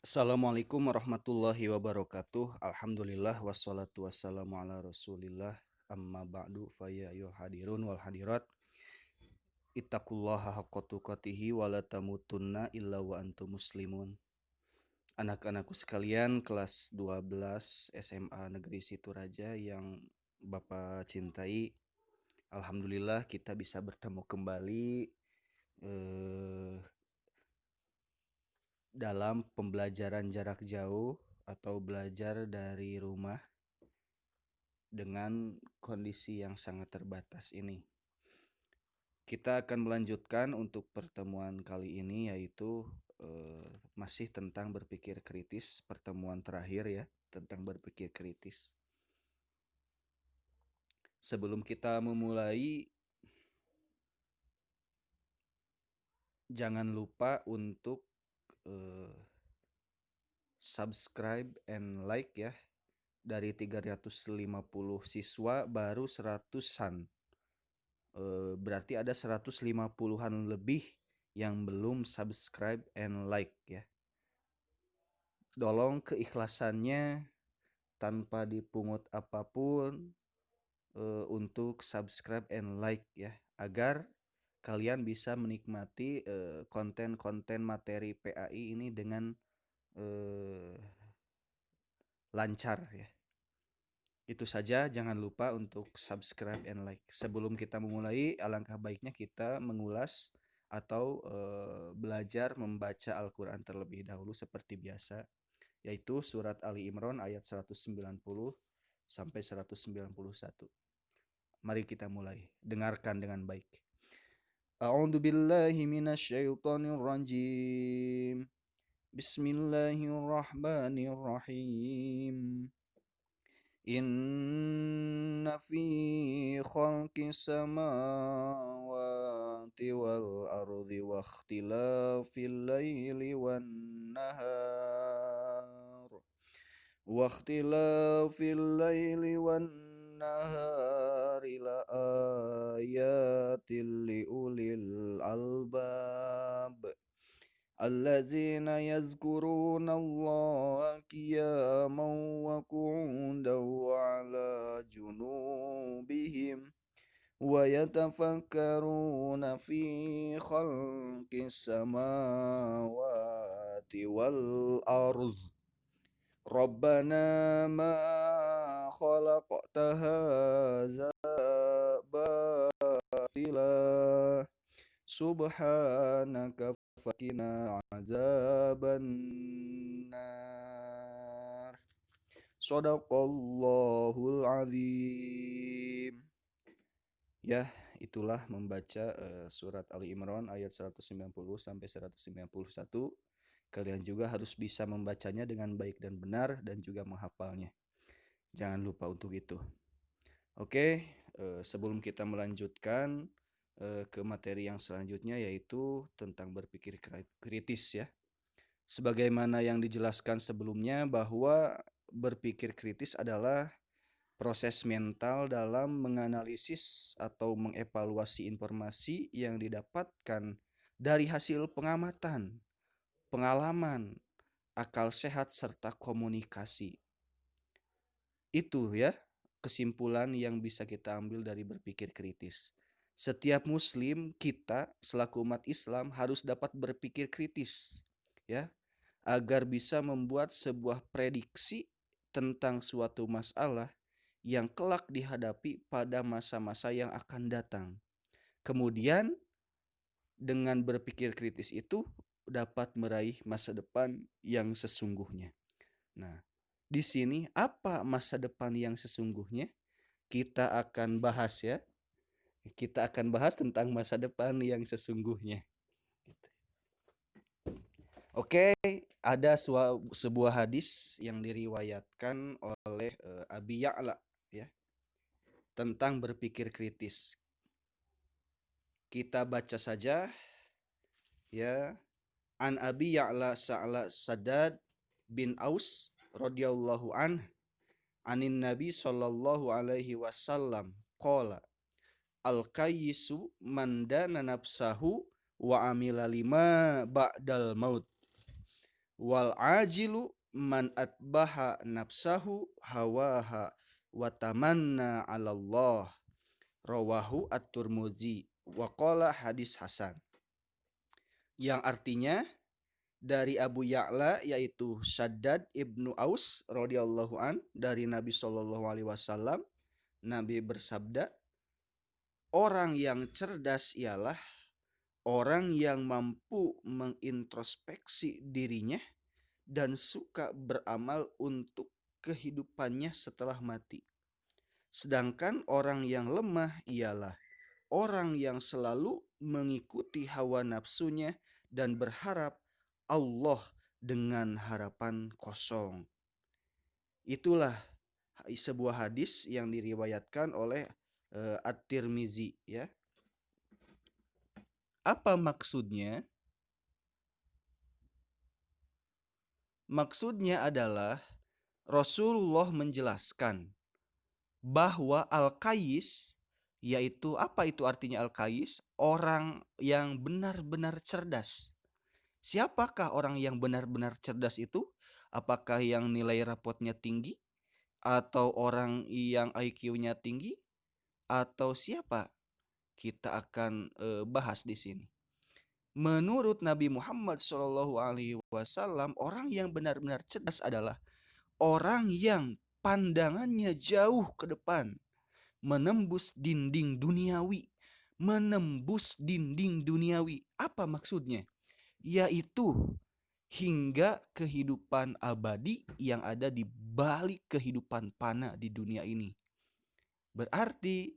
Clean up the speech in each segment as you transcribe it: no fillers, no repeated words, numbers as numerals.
Assalamualaikum warahmatullahi wabarakatuh. Alhamdulillah wassalatu wassalamu ala Rasulillah. Amma ba'du faya ayyuhal hadirun wal hadirat. Ittaqullaha haqqa tuqatih wa la tamutunna illa wa antum muslimun. Anak-anakku sekalian kelas 12 SMA Negeri Situraja yang Bapak cintai. Alhamdulillah kita bisa bertemu kembali eh, dalam pembelajaran jarak jauh atau belajar dari rumah dengan kondisi yang sangat terbatas ini. Kita akan melanjutkan untuk pertemuan kali ini yaitu masih tentang berpikir kritis, pertemuan terakhir ya, tentang berpikir kritis. Sebelum kita memulai, jangan lupa untuk subscribe and like ya. Dari 350 siswa baru 100-an. Berarti ada 150-an lebih yang belum subscribe and like ya. Tolong keikhlasannya tanpa dipungut apapun untuk subscribe and like ya, agar kalian bisa menikmati konten-konten materi PAI ini dengan lancar ya. Itu saja, jangan lupa untuk subscribe and like. Sebelum kita memulai, alangkah baiknya kita mengulas atau belajar membaca Al-Quran terlebih dahulu seperti biasa, yaitu surat Ali Imran ayat 190 sampai 191. Mari kita mulai. Dengarkan dengan baik. A'udzu billahi minasyaitonir rajim. Bismillahirrahmanirrahim. Inna fi khalqis samawati wal ardi wa ikhtilafil laili wan nahar la ayatil liulil albab allazina yazkuruna Allah qiyaman wa qu'udan wa ala junubihim wa yatafakkaruna fi khalqis samawati wal ardh Rabbana ma khalaqta hadza batila subhanaka fakina azaban nar. Shadaqallahul azim. Ya, itulah membaca surat Ali Imran ayat 190 sampai 191. Kalian juga harus bisa membacanya dengan baik dan benar dan juga menghafalnya. Jangan lupa untuk itu. Oke, sebelum kita melanjutkan ke materi yang selanjutnya yaitu tentang berpikir kritis ya. Sebagaimana yang dijelaskan sebelumnya bahwa berpikir kritis adalah proses mental dalam menganalisis atau mengevaluasi informasi yang didapatkan dari hasil pengamatan, pengalaman, akal sehat, serta komunikasi. Itu ya kesimpulan yang bisa kita ambil dari berpikir kritis. Setiap muslim, kita selaku umat Islam harus dapat berpikir kritis ya, agar bisa membuat sebuah prediksi tentang suatu masalah yang kelak dihadapi pada masa-masa yang akan datang. Kemudian dengan berpikir kritis itu dapat meraih masa depan yang sesungguhnya. Nah, di sini apa masa depan yang sesungguhnya? Kita akan bahas ya. Kita akan bahas tentang masa depan yang sesungguhnya. Oke, ada sebuah hadis yang diriwayatkan oleh Abi Ya'la ya, tentang berpikir kritis. Kita baca saja ya. An Abi Ya'la Sa'la Sadad bin Aus radhiyallahu anin Nabi sallallahu alaihi wasallam qala al-kayyisu man dana nafsahu wa amila lima ba'dal maut Wal ajilu man atbaha nafsahu hawaha wa tamanna 'ala Allah. Rawahu at-Tirmidzi wa qala hadis hasan. Yang artinya dari Abu Ya'la yaitu Shaddad ibnu Aus radhiyallahu an dari Nabi Shallallahu alaihi wasallam. Nabi bersabda, orang yang cerdas ialah orang yang mampu mengintrospeksi dirinya dan suka beramal untuk kehidupannya setelah mati. Sedangkan orang yang lemah ialah orang yang selalu mengikuti hawa nafsunya dan berharap Allah dengan harapan kosong. Itulah sebuah hadis yang diriwayatkan oleh At-Tirmizi ya. Apa maksudnya? Maksudnya adalah Rasulullah menjelaskan bahwa Al-Qais, yaitu apa itu artinya Al-Qais? Orang yang benar-benar cerdas. Siapakah orang yang benar-benar cerdas itu? Apakah yang nilai rapotnya tinggi? Atau orang yang IQ-nya tinggi? Atau siapa? Kita akan bahas di sini. Menurut Nabi Muhammad SAW, orang yang benar-benar cerdas adalah orang yang pandangannya jauh ke depan, menembus dinding duniawi. Menembus dinding duniawi. Apa maksudnya? Yaitu hingga kehidupan abadi yang ada di balik kehidupan fana di dunia ini. Berarti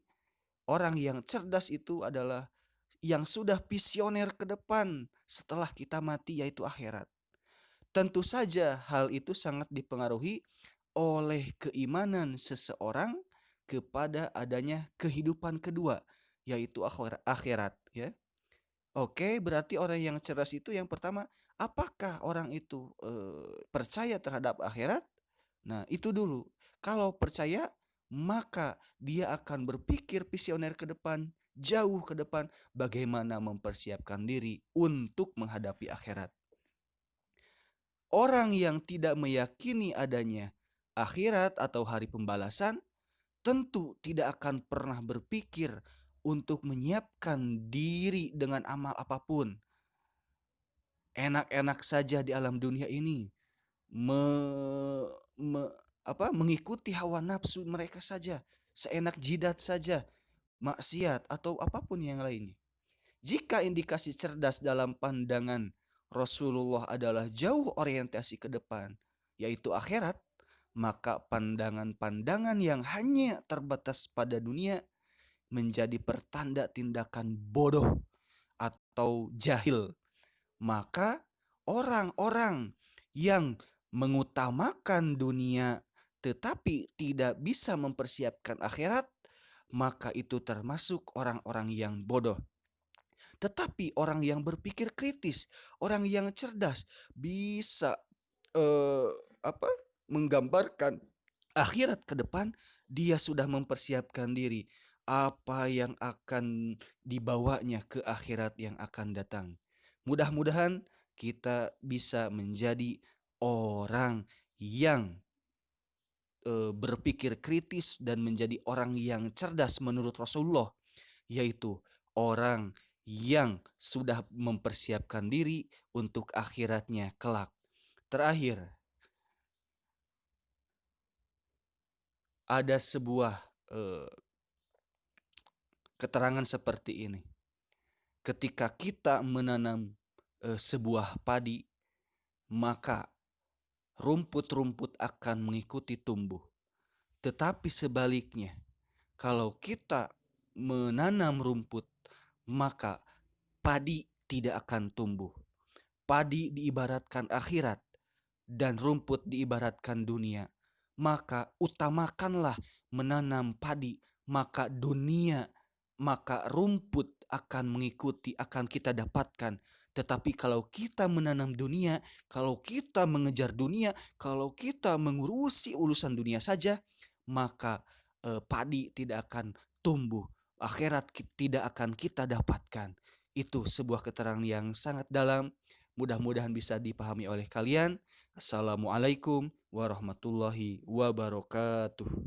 orang yang cerdas itu adalah yang sudah visioner ke depan setelah kita mati, yaitu akhirat. Tentu saja hal itu sangat dipengaruhi oleh keimanan seseorang kepada adanya kehidupan kedua, yaitu akhirat ya. Oke, berarti orang yang cerdas itu yang pertama, apakah orang itu percaya terhadap akhirat? Nah, itu dulu. Kalau percaya, maka dia akan berpikir visioner ke depan, jauh ke depan, bagaimana mempersiapkan diri untuk menghadapi akhirat. Orang yang tidak meyakini adanya akhirat atau hari pembalasan tentu tidak akan pernah berpikir untuk menyiapkan diri dengan amal apapun. Enak-enak saja di alam dunia ini, mengikuti hawa nafsu mereka saja, seenak jidat saja, maksiat atau apapun yang lainnya. Jika indikasi cerdas dalam pandangan Rasulullah adalah jauh orientasi ke depan, yaitu akhirat, maka pandangan-pandangan yang hanya terbatas pada dunia menjadi pertanda tindakan bodoh atau jahil. Maka orang-orang yang mengutamakan dunia tetapi tidak bisa mempersiapkan akhirat, maka itu termasuk orang-orang yang bodoh. Tetapi orang yang berpikir kritis, orang yang cerdas bisa eh, apa menggambarkan akhirat ke depan, dia sudah mempersiapkan diri apa yang akan dibawanya ke akhirat yang akan datang. Mudah-mudahan kita bisa menjadi orang yang berpikir kritis dan menjadi orang yang cerdas menurut Rasulullah, yaitu orang yang sudah mempersiapkan diri untuk akhiratnya kelak. Terakhir, ada sebuah keterangan seperti ini. Ketika kita menanam sebuah padi, maka rumput-rumput akan mengikuti tumbuh. Tetapi sebaliknya, kalau kita menanam rumput, maka padi tidak akan tumbuh. Padi diibaratkan akhirat dan rumput diibaratkan dunia. Maka utamakanlah menanam padi, maka dunia, maka rumput akan mengikuti, akan kita dapatkan. Tetapi kalau kita menanam dunia, kalau kita mengejar dunia, kalau kita mengurusi urusan dunia saja, maka padi tidak akan tumbuh. Akhirat tidak akan kita dapatkan. Itu sebuah keterangan yang sangat dalam mudah-mudahan bisa dipahami oleh kalian. Assalamualaikum warahmatullahi wabarakatuh.